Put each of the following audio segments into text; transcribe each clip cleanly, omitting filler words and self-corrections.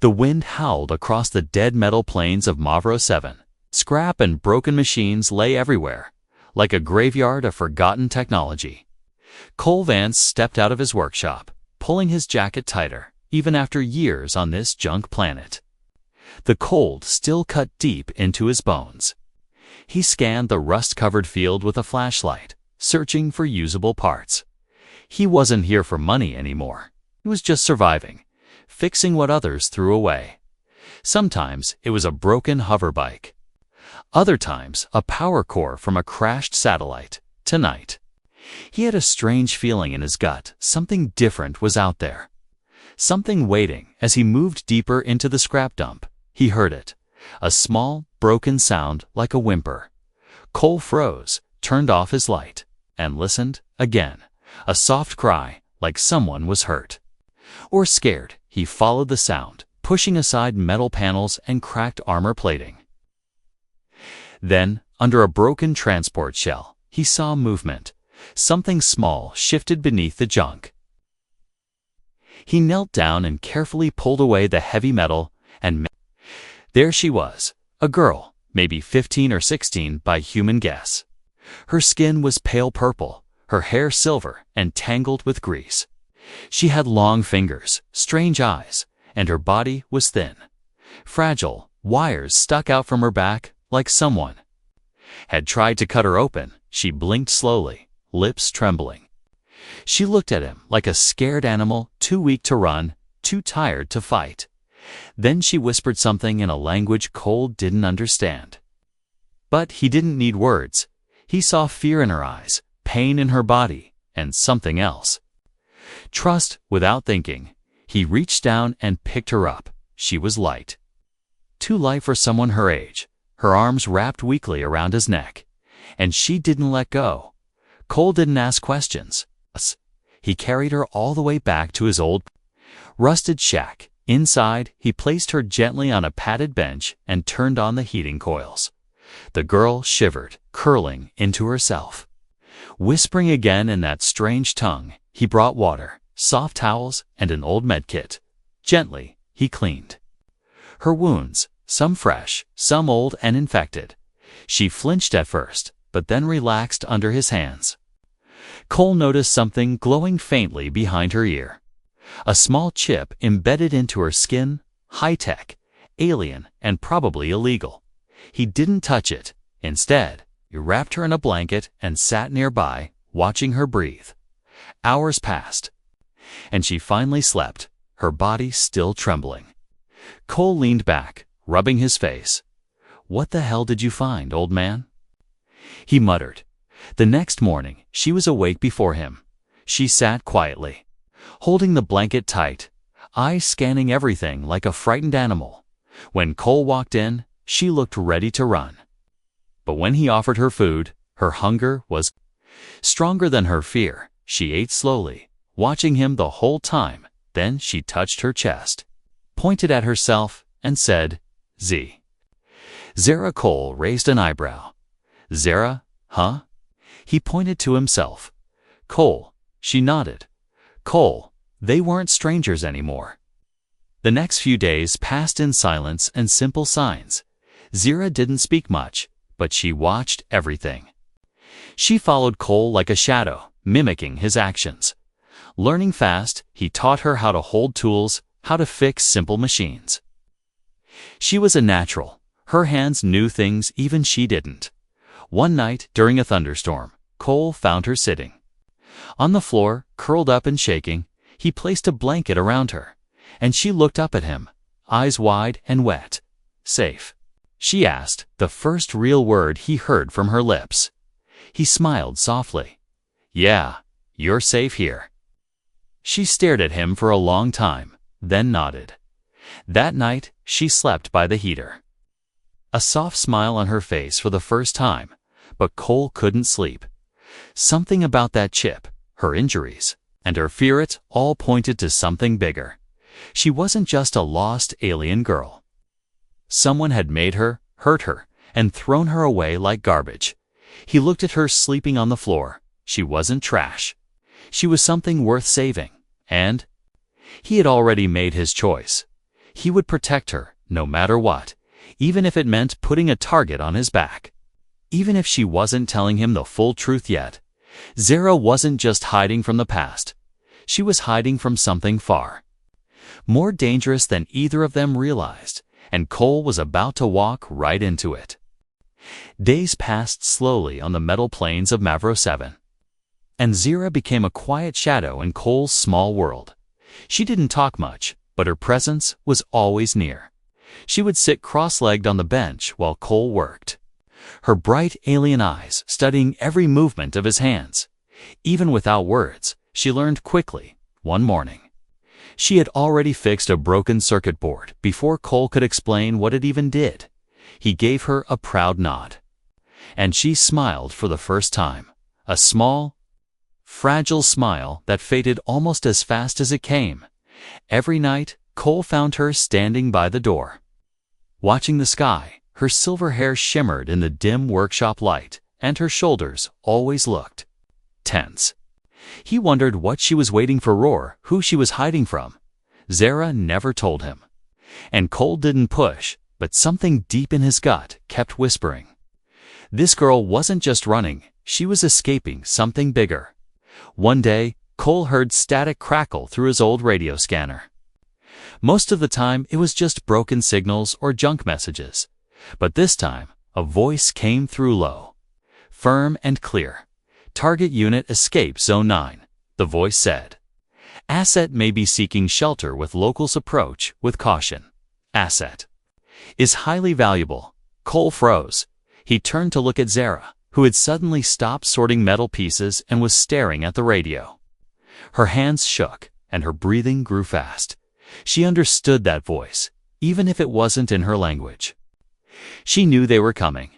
The wind howled across the dead metal plains of Mavro 7. Scrap and broken machines lay everywhere, like a graveyard of forgotten technology. Cole Vance stepped out of his workshop, pulling his jacket tighter, even after years on this junk planet. The cold still cut deep into his bones. He scanned the rust-covered field with a flashlight, searching for usable parts. He wasn't here for money anymore. He was just surviving, fixing what others threw away. Sometimes it was a broken hoverbike. Other times, a power core from a crashed satellite. Tonight, he had a strange feeling in his gut. Something different was out there. Something waiting. As he moved deeper into the scrap dump, he heard it. A small, broken sound like a whimper. Cole froze, turned off his light, and listened again. A soft cry, like someone was hurt. Or scared. He followed the sound, pushing aside metal panels and cracked armor plating. Then, under a broken transport shell, he saw movement. Something small shifted beneath the junk. He knelt down and carefully pulled away the heavy metal, and there she was, a girl, maybe 15 or 16 by human guess. Her skin was pale purple, her hair silver and tangled with grease. She had long fingers, strange eyes, and her body was thin. Fragile, wires stuck out from her back like someone had tried to cut her open. She blinked slowly, lips trembling. She looked at him like a scared animal, too weak to run, too tired to fight. Then she whispered something in a language Cole didn't understand. But he didn't need words. He saw fear in her eyes, pain in her body, and something else. Trust without thinking. He reached down and picked her up. She was light. Too light for someone her age. Her arms wrapped weakly around his neck. And she didn't let go. Cole didn't ask questions. He carried her all the way back to his old, rusted shack. Inside, he placed her gently on a padded bench and turned on the heating coils. The girl shivered, curling into herself. Whispering again in that strange tongue, he brought water, soft towels, and an old medkit. Gently, he cleaned her wounds, some fresh, some old and infected. She flinched at first, but then relaxed under his hands. Cole noticed something glowing faintly behind her ear. A small chip embedded into her skin, high-tech, alien, and probably illegal. He didn't touch it. Instead, he wrapped her in a blanket and sat nearby, watching her breathe. Hours passed, and she finally slept, her body still trembling. Cole leaned back, rubbing his face. "What the hell did you find, old man?" He muttered. The next morning, she was awake before him. She sat quietly, holding the blanket tight, eyes scanning everything like a frightened animal. When Cole walked in, she looked ready to run. But when he offered her food, her hunger was stronger than her fear. She ate slowly, watching him the whole time. Then she touched her chest, pointed at herself, and said, "Z." Zara. Cole raised an eyebrow. "Zara, huh?" He pointed to himself. "Cole." She nodded. "Cole." They weren't strangers anymore. The next few days passed in silence and simple signs. Zara didn't speak much, but she watched everything. She followed Cole like a shadow, mimicking his actions. Learning fast, he taught her how to hold tools, how to fix simple machines. She was a natural. Her hands knew things even she didn't. One night, during a thunderstorm, Cole found her sitting on the floor, curled up and shaking. He placed a blanket around her, and she looked up at him, eyes wide and wet. "Safe?" she asked, the first real word he heard from her lips. He smiled softly. "Yeah, you're safe here." She stared at him for a long time, then nodded. That night, she slept by the heater. A soft smile on her face for the first time, but Cole couldn't sleep. Something about that chip, her injuries, and her fear, it all pointed to something bigger. She wasn't just a lost alien girl. Someone had made her, hurt her, and thrown her away like garbage. He looked at her sleeping on the floor. She wasn't trash. She was something worth saving, and he had already made his choice. He would protect her, no matter what, even if it meant putting a target on his back. Even if she wasn't telling him the full truth yet, Xeno wasn't just hiding from the past. She was hiding from something far more dangerous than either of them realized, and Cole was about to walk right into it. Days passed slowly on the metal plains of Mavro 7, and Xeno became a quiet shadow in Cole's small world. She didn't talk much, but her presence was always near. She would sit cross-legged on the bench while Cole worked, her bright alien eyes studying every movement of his hands. Even without words, she learned quickly. One morning, she had already fixed a broken circuit board before Cole could explain what it even did. He gave her a proud nod, and she smiled for the first time, a small, fragile smile that faded almost as fast as it came. Every night, Cole found her standing by the door, watching the sky. Her silver hair shimmered in the dim workshop light, and her shoulders always looked tense. He wondered what she was waiting for or who she was hiding from. Xeno never told him, and Cole didn't push, but something deep in his gut kept whispering. This girl wasn't just running, she was escaping something bigger. One day, Cole heard static crackle through his old radio scanner. Most of the time, it was just broken signals or junk messages. But this time, a voice came through low, firm and clear. "Target unit escape zone 9, the voice said. "Asset may be seeking shelter with locals. Approach with caution. Asset is highly valuable." Cole froze. He turned to look at Xeno, who had suddenly stopped sorting metal pieces and was staring at the radio. Her hands shook, and her breathing grew fast. She understood that voice, even if it wasn't in her language. She knew they were coming.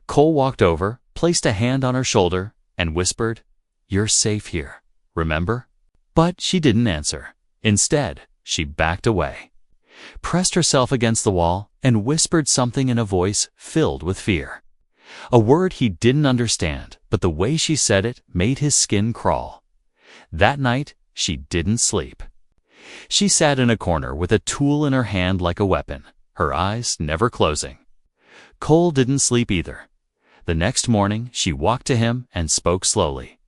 Cole walked over, placed a hand on her shoulder, and whispered, "You're safe here, remember?" But she didn't answer. Instead, she backed away, pressed herself against the wall, and whispered something in a voice filled with fear. A word he didn't understand, but the way she said it made his skin crawl. That night, she didn't sleep. She sat in a corner with a tool in her hand like a weapon, her eyes never closing. Cole didn't sleep either. The next morning, she walked to him and spoke slowly.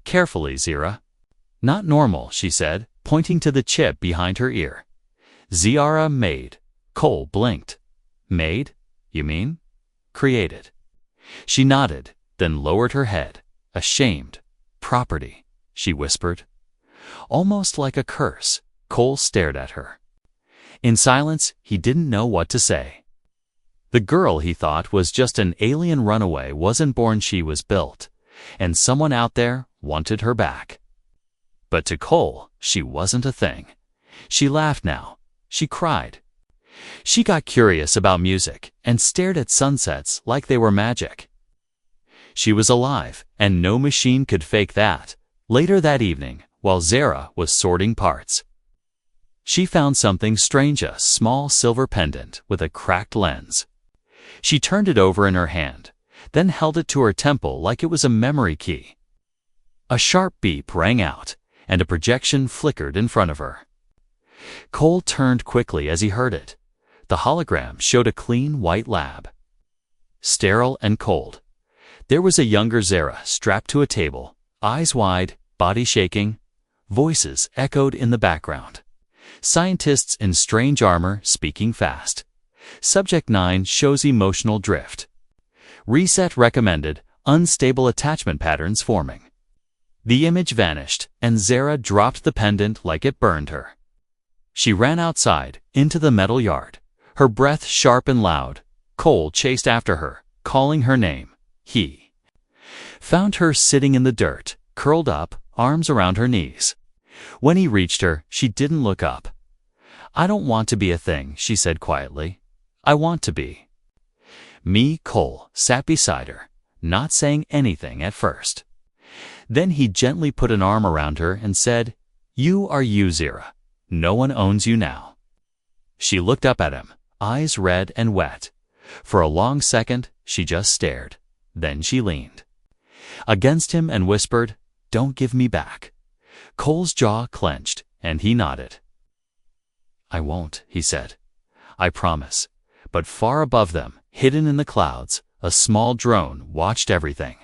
"Carefully, Xeno." "Not normal," she said, pointing to the chip behind her ear. "Xeno made." Cole blinked. "Made? You mean?" "Created." She nodded, then lowered her head. "Ashamed. Property," she whispered. Almost like a curse, Cole stared at her. In silence, he didn't know what to say. The girl he thought was just an alien runaway wasn't born, she was built, and someone out there wanted her back. But to Cole, she wasn't a thing. She laughed now. She cried. She got curious about music and stared at sunsets like they were magic. She was alive, and no machine could fake that. Later that evening, while Xeno was sorting parts, she found something strange, a small silver pendant with a cracked lens. She turned it over in her hand, then held it to her temple like it was a memory key. A sharp beep rang out, and a projection flickered in front of her. Cole turned quickly as he heard it. The hologram showed a clean white lab, sterile and cold. There was a younger Xeno strapped to a table, eyes wide, body shaking. Voices echoed in the background. Scientists in strange armor speaking fast. Subject 9 shows emotional drift. Reset recommended, unstable attachment patterns forming. The image vanished, and Xeno dropped the pendant like it burned her. She ran outside, into the metal yard, her breath sharp and loud. Cole chased after her, calling her name. He found her sitting in the dirt, curled up, arms around her knees. When he reached her, she didn't look up. "I don't want to be a thing," she said quietly. "I want to be me." Cole sat beside her, not saying anything at first. Then he gently put an arm around her and said, "You are you, Xeno. No one owns you now." She looked up at him, eyes red and wet. For a long second, she just stared. Then she leaned against him and whispered, "Don't give me back." Cole's jaw clenched, and he nodded. "I won't," he said. I promise. But far above them, hidden in the clouds, a small drone watched everything.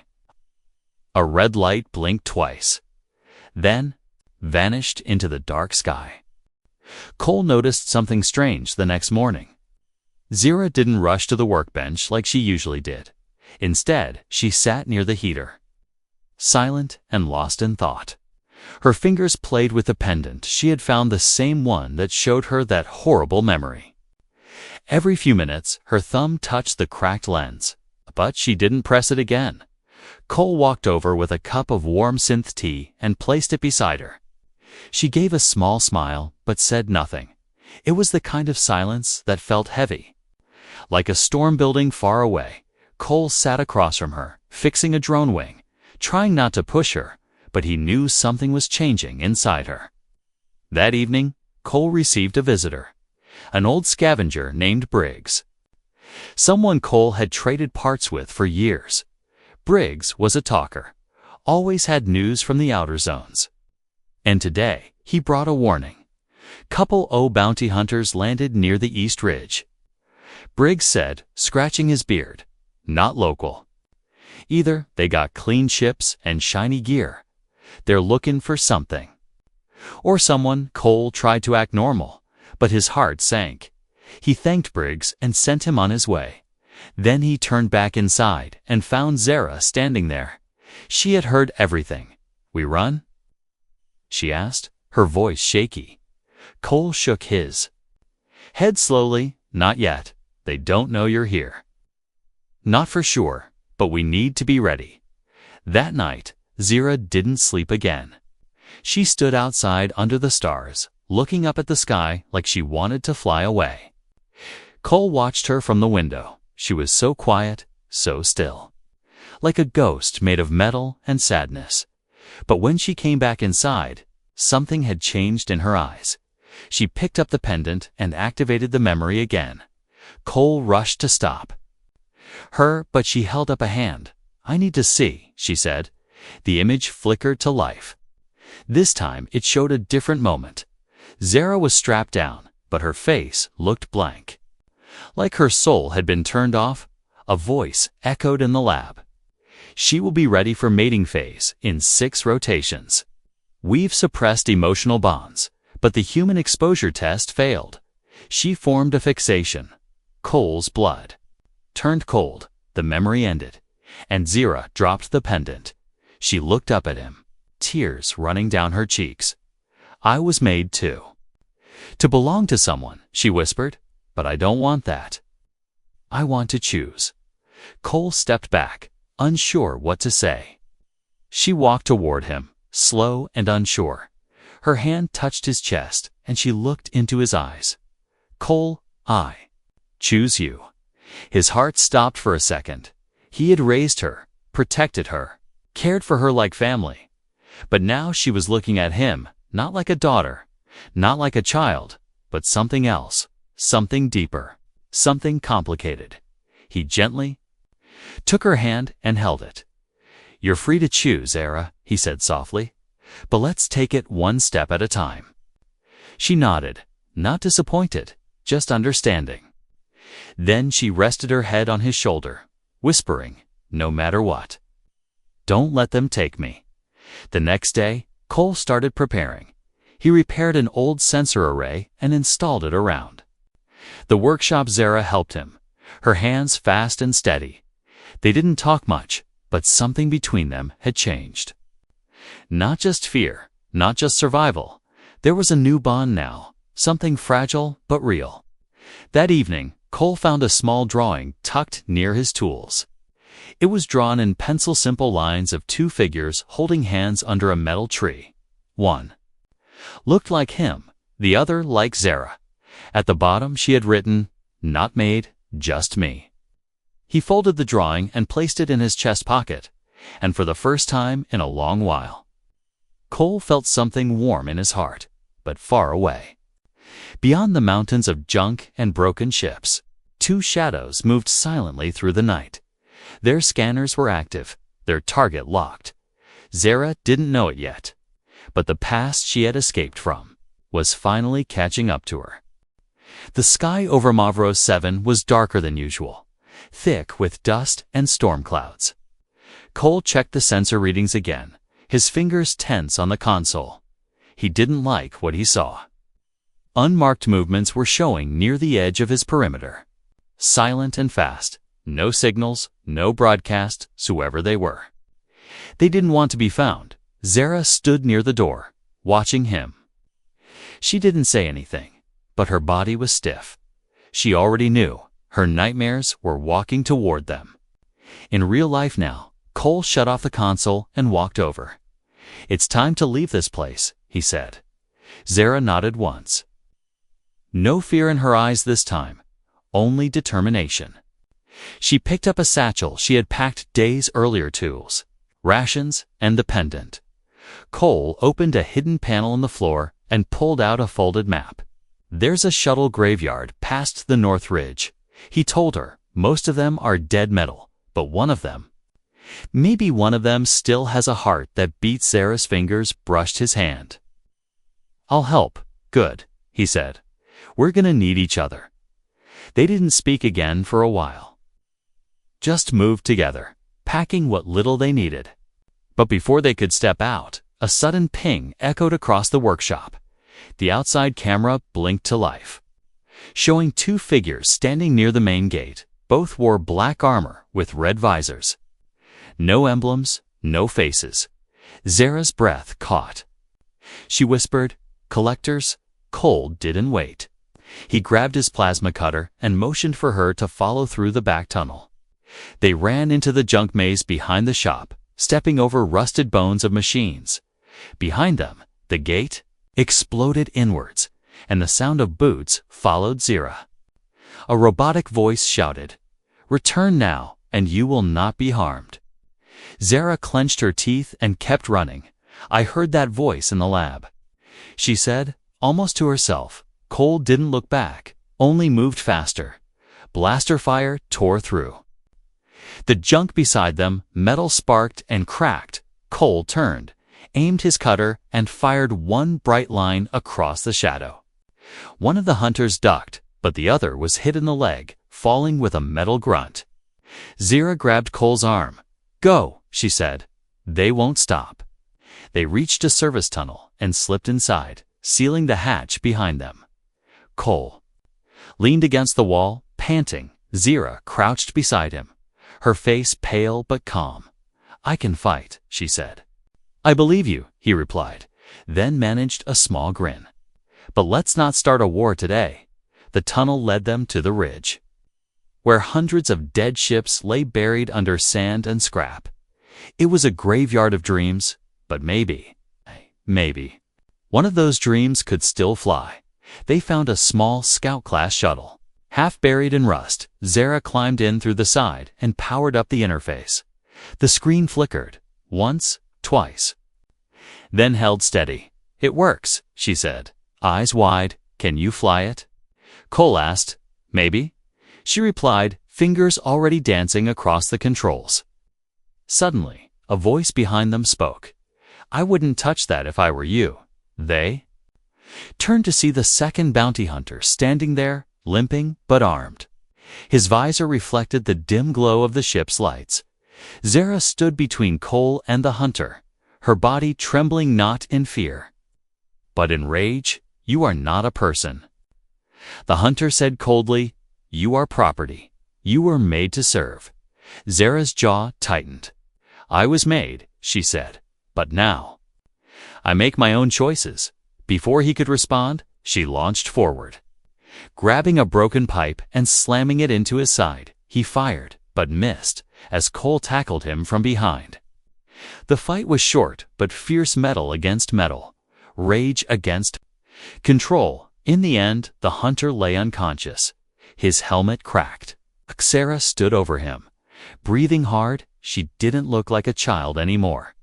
A red light blinked twice, then vanished into the dark sky. Cole noticed something strange the next morning. Zira didn't rush to the workbench like she usually did. Instead, she sat near the heater, silent and lost in thought. Her fingers played with the pendant. She had found the same one that showed her that horrible memory. Every few minutes, her thumb touched the cracked lens, but she didn't press it again. Cole walked over with a cup of warm synth tea and placed it beside her. She gave a small smile, but said nothing. It was the kind of silence that felt heavy. Like a storm building far away, Cole sat across from her, fixing a drone wing, trying not to push her, but he knew something was changing inside her. That evening, Cole received a visitor, an old scavenger named Briggs. Someone Cole had traded parts with for years. Briggs was a talker, always had news from the outer zones. And today, he brought a warning. Couple O bounty hunters landed near the East Ridge. Briggs said, scratching his beard, not local. Either they got clean ships and shiny gear. They're looking for something. Or someone. Cole tried to act normal, but his heart sank. He thanked Briggs and sent him on his way. Then he turned back inside and found Zara standing there. She had heard everything. "We run?" she asked, her voice shaky. Cole shook his head slowly. "Not yet. They don't know you're here." "Not for sure, but we need to be ready." That night, Zira didn't sleep again. She stood outside under the stars, looking up at the sky like she wanted to fly away. Cole watched her from the window. She was so quiet, so still, like a ghost made of metal and sadness. But when she came back inside, something had changed in her eyes. She picked up the pendant and activated the memory again. Cole rushed to stop her, but she held up a hand. "I need to see," she said. The image flickered to life. This time it showed a different moment. Zara was strapped down, but her face looked blank. Like her soul had been turned off. A voice echoed in the lab. "She will be ready for mating phase in 6 rotations. We've suppressed emotional bonds, but the human exposure test failed. She formed a fixation." Cole's blood turned cold. The memory ended, and Zira dropped the pendant. She looked up at him, tears running down her cheeks. "I was made to belong to someone," she whispered, "but I don't want that. I want to choose." Cole stepped back, unsure what to say. She walked toward him, slow and unsure. Her hand touched his chest, and she looked into his eyes. "Cole, I choose you." His heart stopped for a second. He had raised her, protected her, cared for her like family. But now she was looking at him, not like a daughter, not like a child, but something else, something deeper, something complicated. He gently took her hand and held it. "You're free to choose, Zara," he said softly, "but let's take it one step at a time." She nodded, not disappointed, just understanding. Then she rested her head on his shoulder, whispering, "No matter what, don't let them take me." The next day, Cole started preparing. He repaired an old sensor array and installed it around the workshop. Zara helped him, her hands fast and steady. They didn't talk much, but something between them had changed. Not just fear, not just survival. There was a new bond now, something fragile but real. That evening, Cole found a small drawing tucked near his tools. It was drawn in pencil simple lines of 2 figures holding hands under a metal tree. One looked like him, the other like Zara. At the bottom she had written, "Not made, just me." He folded the drawing and placed it in his chest pocket, and for the first time in a long while, Cole felt something warm in his heart, but far away. Beyond the mountains of junk and broken ships, 2 shadows moved silently through the night. Their scanners were active, their target locked. Zara didn't know it yet, but the past she had escaped from was finally catching up to her. The sky over Mavro 7 was darker than usual, thick with dust and storm clouds. Cole checked the sensor readings again, his fingers tense on the console. He didn't like what he saw. Unmarked movements were showing near the edge of his perimeter. Silent and fast, no signals, no broadcast, whoever they were. They didn't want to be found. Zara stood near the door, watching him. She didn't say anything, but her body was stiff. She already knew her nightmares were walking toward them. In real life now, Cole shut off the console and walked over. "It's time to leave this place," he said. Zara nodded once. No fear in her eyes this time, only determination. She picked up a satchel she had packed days earlier, tools, rations, and the pendant. Cole opened a hidden panel in the floor and pulled out a folded map. "There's a shuttle graveyard past the North Ridge," he told her. "Most of them are dead metal, but one of them, maybe one of them still has a heart that beats." Zara's fingers brushed his hand. "I'll help." "Good," he said. "We're gonna need each other." They didn't speak again for a while. Just moved together, packing what little they needed. But before they could step out, a sudden ping echoed across the workshop. The outside camera blinked to life, showing two figures standing near the main gate. Both wore black armor with red visors. No emblems, no faces. Zara's breath caught. She whispered, "Collectors." Cole didn't wait. He grabbed his plasma cutter and motioned for her to follow through the back tunnel. They ran into the junk maze behind the shop, stepping over rusted bones of machines. Behind them, the gate exploded inwards, and the sound of boots followed Zara. A robotic voice shouted, "Return now, and you will not be harmed." Zara clenched her teeth and kept running. "I heard that voice in the lab," she said, almost to herself. Cole didn't look back, only moved faster. Blaster fire tore through. The junk beside them, metal sparked and cracked. Cole turned, aimed his cutter, and fired one bright line across the shadow. One of the hunters ducked, but the other was hit in the leg, falling with a metal grunt. Zara grabbed Cole's arm. "Go," she said. "They won't stop." They reached a service tunnel and slipped inside, sealing the hatch behind them. Cole leaned against the wall, panting. Zara crouched beside him, her face pale but calm. "I can fight," she said. "I believe you," he replied, then managed a small grin. "But let's not start a war today." The tunnel led them to the ridge, where hundreds of dead ships lay buried under sand and scrap. It was a graveyard of dreams, but maybe, one of those dreams could still fly. They found a small scout-class shuttle, half buried in rust. Zara climbed in through the side and powered up the interface. The screen flickered, once, twice, then held steady. "It works," she said, eyes wide. "Can you fly it?" Cole asked. "Maybe," she replied, fingers already dancing across the controls. Suddenly, a voice behind them spoke. "I wouldn't touch that if I were you." They turned to see the second bounty hunter standing there, limping but armed. His visor reflected the dim glow of the ship's lights. Zara stood between Cole and the hunter, her body trembling not in fear, but in rage. "You are not a person," the hunter said coldly. "You are property. You were made to serve." Zara's jaw tightened. "I was made," she said, "but now I make my own choices." Before he could respond, she launched forward. Grabbing a broken pipe and slamming it into his side, he fired, but missed, as Cole tackled him from behind. The fight was short, but fierce, metal against metal, rage against control. In the end, the hunter lay unconscious, his helmet cracked. Zara stood over him, breathing hard. She didn't look like a child anymore.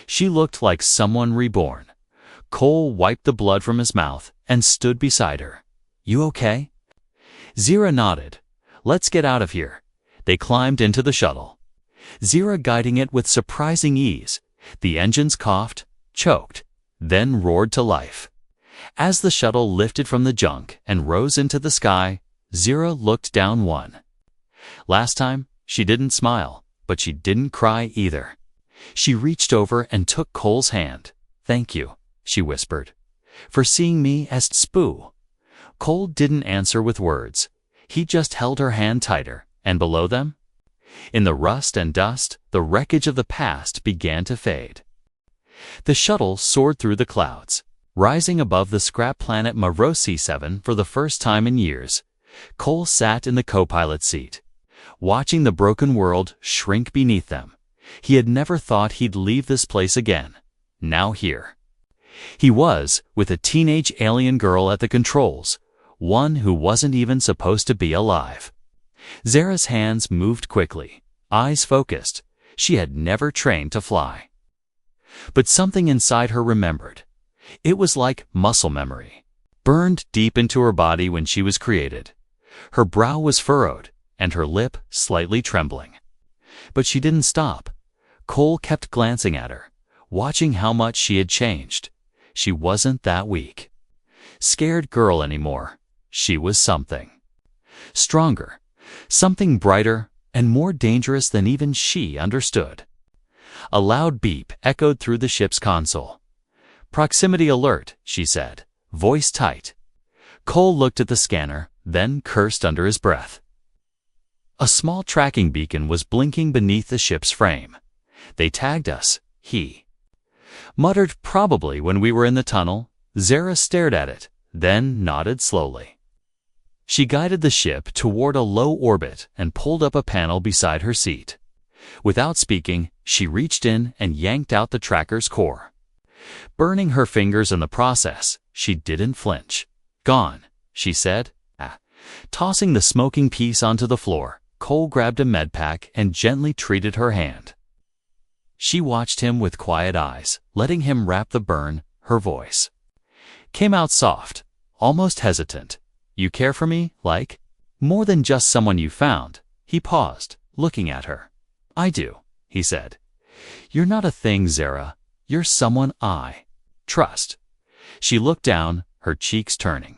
She looked like someone reborn. Cole wiped the blood from his mouth and stood beside her. "You okay?" Zara nodded. "Let's get out of here." They climbed into the shuttle, Zara guiding it with surprising ease. The engines coughed, choked, then roared to life. As the shuttle lifted from the junk and rose into the sky, Zera looked down one. Last time, she didn't smile, but she didn't cry either. She reached over and took Cole's hand. "Thank you," she whispered, "for seeing me as Spoo." Cole didn't answer with words. He just held her hand tighter, and below them, in the rust and dust, the wreckage of the past began to fade. The shuttle soared through the clouds, rising above the scrap planet Mavrosi 7 for the first time in years. Cole sat in the co-pilot seat, watching the broken world shrink beneath them. He had never thought he'd leave this place again. Now here he was, with a teenage alien girl at the controls, one who wasn't even supposed to be alive. Zera's hands moved quickly, eyes focused. She had never trained to fly. But something inside her remembered. It was like muscle memory, burned deep into her body when she was created. Her brow was furrowed, and her lip slightly trembling. But she didn't stop. Cole kept glancing at her, watching how much she had changed. She wasn't that weak, scared girl anymore. She was something stronger, something brighter and more dangerous than even she understood. A loud beep echoed through the ship's console. "Proximity alert," she said, voice tight. Cole looked at the scanner, then cursed under his breath. A small tracking beacon was blinking beneath the ship's frame. "They tagged us," he muttered, "probably when we were in the tunnel." Zera stared at it, then nodded slowly. She guided the ship toward a low orbit and pulled up a panel beside her seat. Without speaking, she reached in and yanked out the tracker's core, burning her fingers in the process. She didn't flinch. "Gone," she said, tossing the smoking piece onto the floor. Cole grabbed a medpack and gently treated her hand. She watched him with quiet eyes, letting him wrap the burn. Her voice came out soft, almost hesitant. "You care for me, like more than just someone you found?" He paused, looking at her. "I do," he said. "You're not a thing, Zera. You're someone I trust." She looked down, her cheeks turning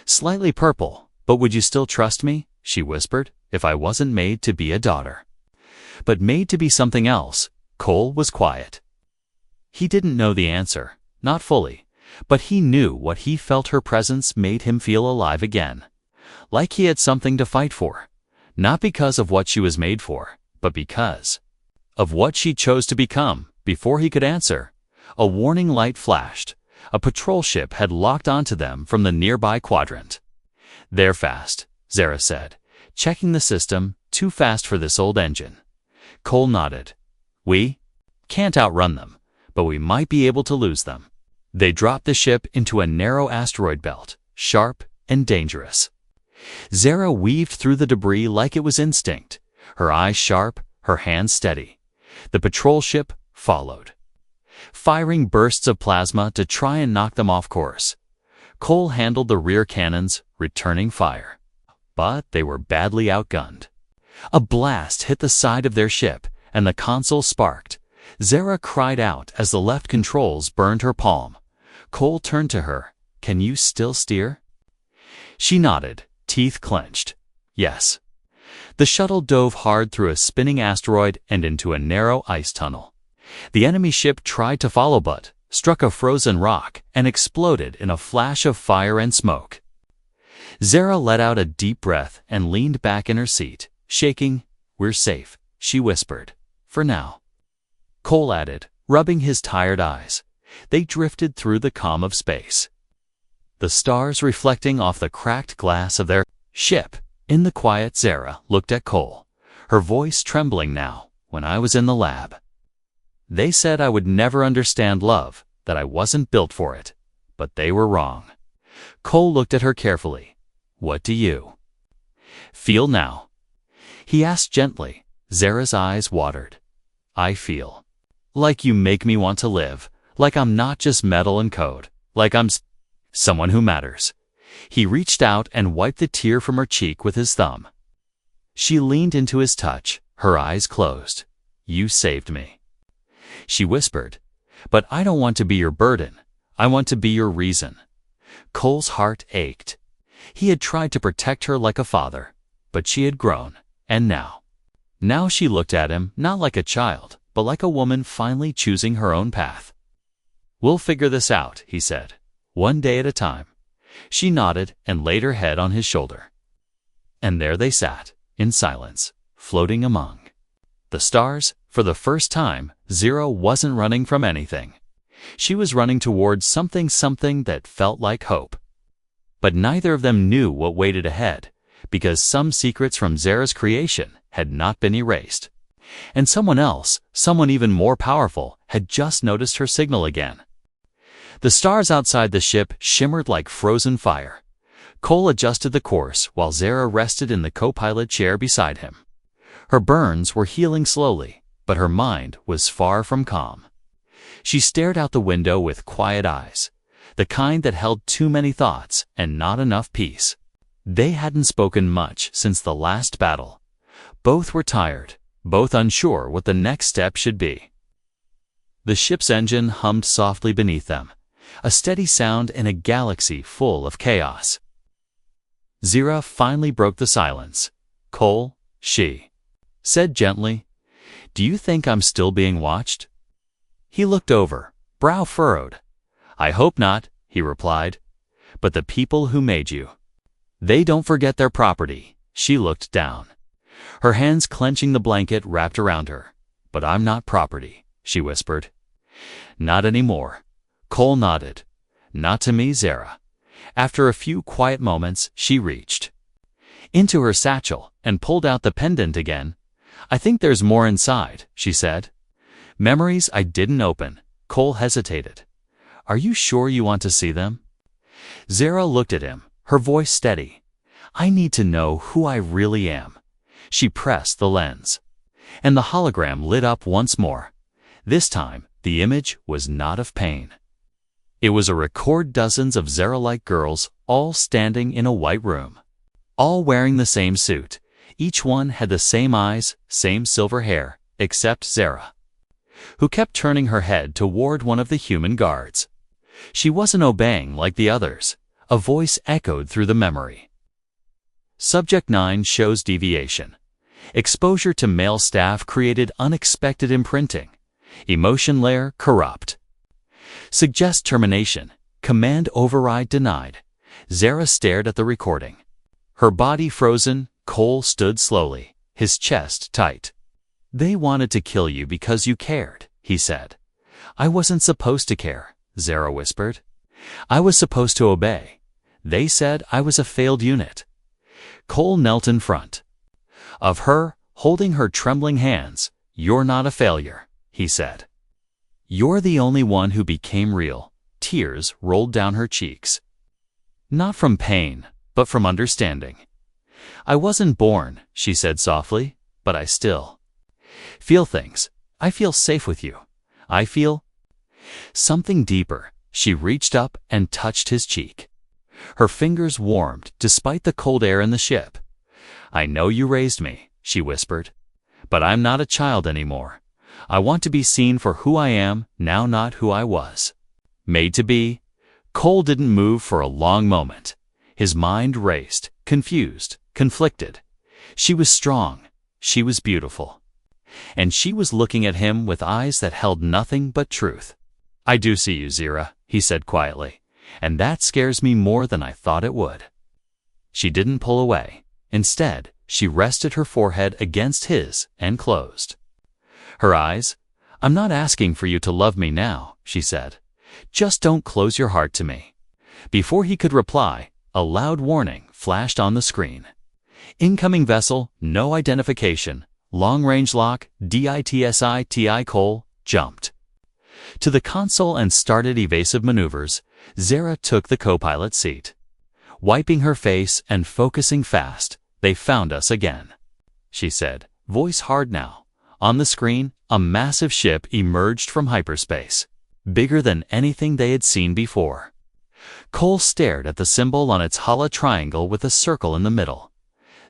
slightly purple. "But would you still trust me," she whispered, "if I wasn't made to be a daughter, but made to be something else?" Cole was quiet. He didn't know the answer, not fully, but he knew what he felt. Her presence made him feel alive again, like he had something to fight for, not because of what she was made for, but because of what she chose to become. Before he could answer, a warning light flashed. A patrol ship had locked onto them from the nearby quadrant. "They're fast," Zera said, checking the system. "Too fast for this old engine." Cole nodded. "We can't outrun them, but we might be able to lose them." They dropped the ship into a narrow asteroid belt, sharp and dangerous. Zera weaved through the debris like it was instinct, her eyes sharp, her hands steady. The patrol ship followed, firing bursts of plasma to try and knock them off course. Cole handled the rear cannons, returning fire. But they were badly outgunned. A blast hit the side of their ship, and the console sparked. Zera cried out as the left controls burned her palm. Cole turned to her. "Can you still steer?" She nodded, teeth clenched. "Yes." The shuttle dove hard through a spinning asteroid and into a narrow ice tunnel. The enemy ship tried to follow but struck a frozen rock and exploded in a flash of fire and smoke. Zera let out a deep breath and leaned back in her seat, shaking. "We're safe," she whispered. "For now." Cole added, rubbing his tired eyes. They drifted through the calm of space, the stars reflecting off the cracked glass of their ship. In the quiet, Zera looked at Cole, her voice trembling now. "When I was in the lab, they said I would never understand love, that I wasn't built for it. But they were wrong." Cole looked at her carefully. "What do you feel now?" he asked gently. Zera's eyes watered. "I feel like you make me want to live, like I'm not just metal and code, like I'm someone who matters." He reached out and wiped the tear from her cheek with his thumb. She leaned into his touch, her eyes closed. "You saved me," she whispered. "But I don't want to be your burden. I want to be your reason." Cole's heart ached. He had tried to protect her like a father, but she had grown, and now she looked at him not like a child, but like a woman finally choosing her own path. "We'll figure this out," he said, "one day at a time." She nodded and laid her head on his shoulder. And there they sat, in silence, floating among the stars. For the first time, Xero wasn't running from anything. She was running towards something that felt like hope. But neither of them knew what waited ahead, because some secrets from Xero's creation had not been erased. And someone else, someone even more powerful, had just noticed her signal again. The stars outside the ship shimmered like frozen fire. Cole adjusted the course while Xero rested in the co-pilot chair beside him. Her burns were healing slowly, but her mind was far from calm. She stared out the window with quiet eyes, the kind that held too many thoughts and not enough peace. They hadn't spoken much since the last battle. Both were tired, both unsure what the next step should be. The ship's engine hummed softly beneath them, a steady sound in a galaxy full of chaos. Xero finally broke the silence. "Cole," she said gently, "do you think I'm still being watched?" He looked over, brow furrowed. "I hope not," he replied. "But the people who made you, they don't forget their property." She looked down, her hands clenching the blanket wrapped around her. "But I'm not property," she whispered. "Not anymore." Cole nodded. "Not to me, Xero." After a few quiet moments, she reached into her satchel and pulled out the pendant again. "I think there's more inside," she said. "Memories I didn't open." Cole hesitated. "Are you sure you want to see them?" Xero looked at him, her voice steady. "I need to know who I really am." She pressed the lens, and the hologram lit up once more. This time, the image was not of pain. It was a record dozens of Xero-like girls, all standing in a white room, all wearing the same suit. Each one had the same eyes, same silver hair, except Xero, who kept turning her head toward one of the human guards. She wasn't obeying like the others. A voice echoed through the memory. Subject 9 shows deviation. Exposure to male staff created unexpected imprinting. Emotion layer corrupt. Suggest termination. Command override denied. Xero stared at the recording. Her body frozen, Cole stood slowly, his chest tight. "They wanted to kill you because you cared," he said. "I wasn't supposed to care," Xero whispered. "I was supposed to obey. They said I was a failed unit." Cole knelt in front of her, holding her trembling hands. "You're not a failure," he said. "You're the only one who became real." Tears rolled down her cheeks. Not from pain, but from understanding. "I wasn't born," she said softly, "but I still feel things. I feel safe with you. I feel something deeper." She reached up and touched his cheek. Her fingers warmed despite the cold air in the ship. "I know you raised me," she whispered, "but I'm not a child anymore. I want to be seen for who I am now, not who I was made to be." Cole didn't move for a long moment. His mind raced, confused, conflicted. She was strong. She was beautiful. And she was looking at him with eyes that held nothing but truth. "I do see you, Xero," he said quietly, "and that scares me more than I thought it would." She didn't pull away. Instead, she rested her forehead against his and closed her eyes. "I'm not asking for you to love me now," she said. "Just don't close your heart to me." Before he could reply, a loud warning flashed on the screen. "Incoming vessel, no identification. Long-range lock, DITSITI." Cole jumped to the console and started evasive maneuvers. Xero took the co-pilot seat. Wiping her face and focusing fast. "They found us again," she said, voice hard now. On the screen, a massive ship emerged from hyperspace, bigger than anything they had seen before. Cole stared at the symbol on its hollow triangle with a circle in the middle.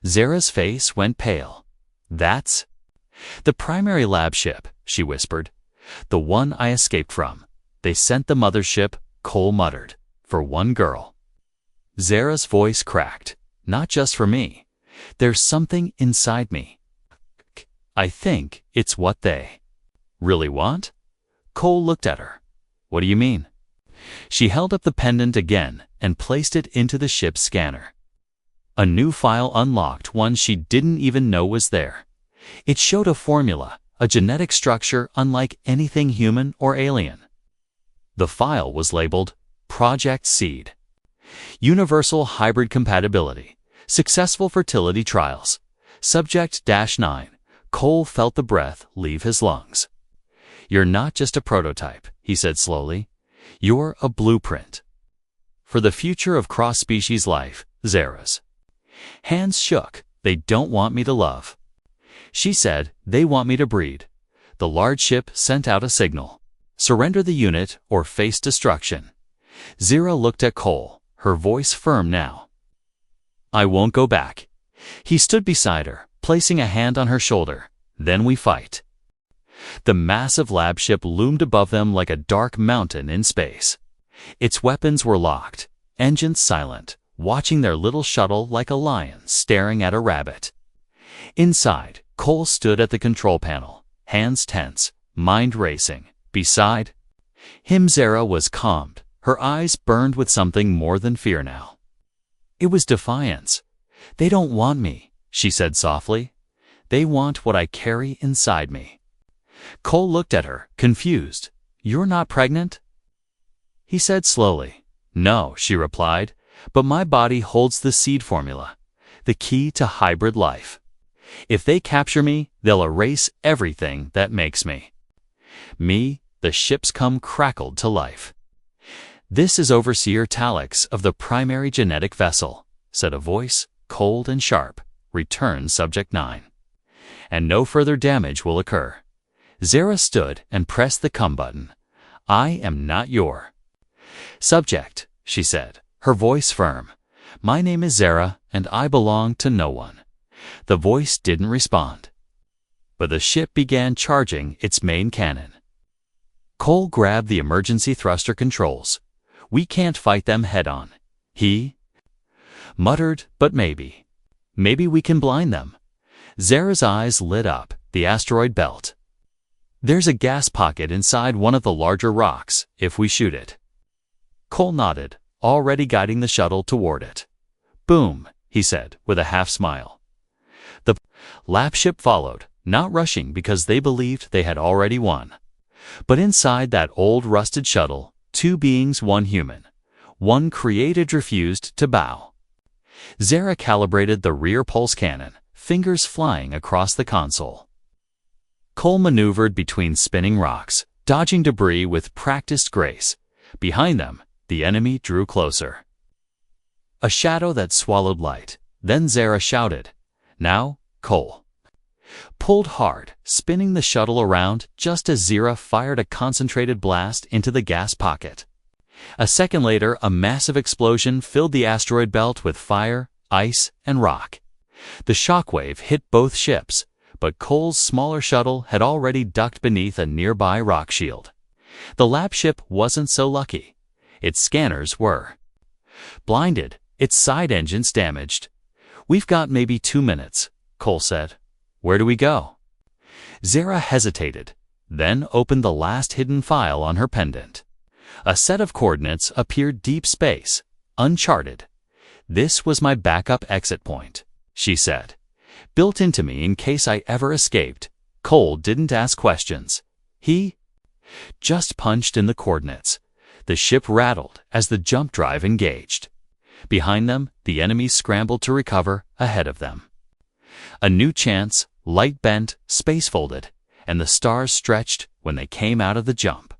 Xero's face went pale. "That's the primary lab ship," she whispered. "The one I escaped from. They sent the mothership," Cole muttered. For one girl. Zara's voice cracked. Not just for me. There's something inside me. I think it's what they really want? Cole looked at her. What do you mean? She held up the pendant again and placed it into the ship's scanner. A new file unlocked, one she didn't even know was there. It showed a formula, a genetic structure unlike anything human or alien. The file was labeled Project Seed. Universal Hybrid Compatibility. Successful Fertility Trials. Subject-9. Cole felt the breath leave his lungs. You're not just a prototype, he said slowly. You're a blueprint. For the future of cross-species life, Zara's hands shook. They don't want me to love. She said, they want me to breed. The large ship sent out a signal. Surrender the unit or face destruction. Zara looked at Cole, her voice firm now. I won't go back. He stood beside her, placing a hand on her shoulder. Then we fight. The massive lab ship loomed above them like a dark mountain in space. Its weapons were locked, engines silent, watching their little shuttle like a lion staring at a rabbit. Inside, Cole stood at the control panel, hands tense, mind racing. Beside him, Zara was calmed. Her eyes burned with something more than fear now. It was defiance. They don't want me, she said softly. They want what I carry inside me. Cole looked at her, confused. You're not pregnant? He said slowly. No, she replied, but my body holds the seed formula, the key to hybrid life. If they capture me, they'll erase everything that makes me. Me, the ship's come crackled to life. This is Overseer Talix of the primary genetic vessel, said a voice, cold and sharp. Return Subject 9. And no further damage will occur. Zara stood and pressed the come button. I am not your subject, she said, her voice firm. My name is Zara, and I belong to no one. The voice didn't respond. But the ship began charging its main cannon. Cole grabbed the emergency thruster controls. We can't fight them head-on. He muttered, but maybe. Maybe we can blind them. Zara's eyes lit up. The asteroid belt. There's a gas pocket inside one of the larger rocks, if we shoot it. Cole nodded, already guiding the shuttle toward it. Boom, he said, with a half-smile. The lab ship followed, not rushing because they believed they had already won. But inside that old rusted shuttle, two beings, one human. One created refused to bow. Zara calibrated the rear pulse cannon, fingers flying across the console. Cole maneuvered between spinning rocks, dodging debris with practiced grace. Behind them, the enemy drew closer. A shadow that swallowed light. Then Zara shouted, Now, Cole. Pulled hard, spinning the shuttle around just as Zara fired a concentrated blast into the gas pocket. A second later, a massive explosion filled the asteroid belt with fire, ice, and rock. The shockwave hit both ships, but Cole's smaller shuttle had already ducked beneath a nearby rock shield. The lab ship wasn't so lucky. Its scanners were blinded, its side engines damaged. We've got maybe 2 minutes, Cole said. Where do we go? Zara hesitated, then opened the last hidden file on her pendant. A set of coordinates appeared deep space, uncharted. This was my backup exit point, she said. Built into me in case I ever escaped. Cole didn't ask questions. He just punched in the coordinates. The ship rattled as the jump drive engaged. Behind them, the enemies scrambled to recover ahead of them. A new chance, light bent, space folded, and the stars stretched when they came out of the jump.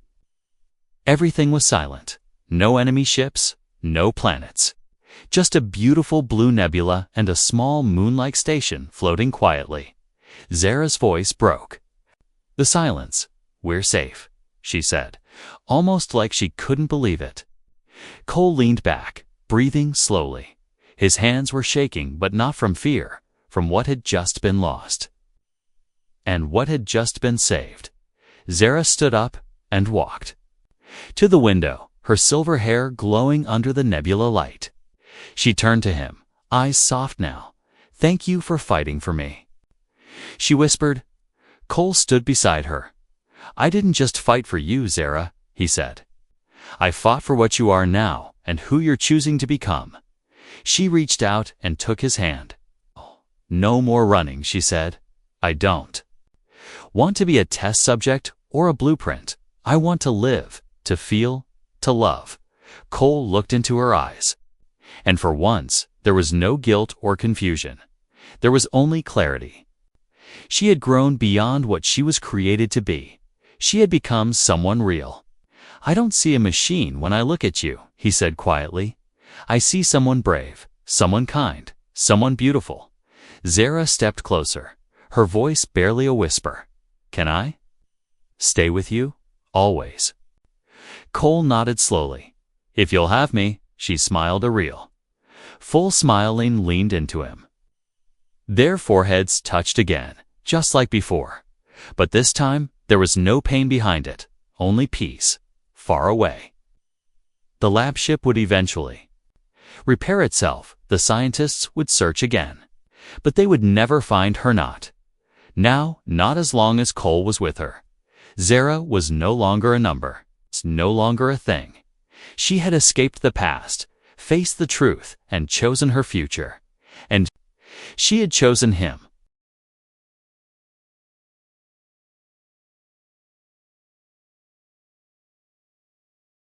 Everything was silent. No enemy ships, no planets. Just a beautiful blue nebula and a small moon-like station floating quietly. Zara's voice broke. The silence. We're safe, she said, almost like she couldn't believe it. Cole leaned back, breathing slowly. His hands were shaking, but not from fear, from what had just been lost. And what had just been saved. Zara stood up and walked to the window, her silver hair glowing under the nebula light. She turned to him, eyes soft now. "Thank you for fighting for me," she whispered. Cole stood beside her. "I didn't just fight for you, Zara," he said. "I fought for what you are now and who you're choosing to become." She reached out and took his hand. "No more running," she said. "I don't want to be a test subject or a blueprint. I want to live, to feel, to love." Cole looked into her eyes. And for once, there was no guilt or confusion. There was only clarity. She had grown beyond what she was created to be. She had become someone real. "I don't see a machine when I look at you," he said quietly. "I see someone brave, someone kind, someone beautiful." Zara stepped closer, her voice barely a whisper. "Can I stay with you? Always?" Cole nodded slowly. "If you'll have me," she smiled, a real, full smile, and leaned into him. Their foreheads touched again, just like before. But this time, there was no pain behind it, only peace, far away. The lab ship would eventually repair itself. The scientists would search again. But they would never find her not. Now, not as long as Cole was with her. Zara was no longer a number, no longer a thing. She had escaped the past, faced the truth, and chosen her future. And she had chosen him.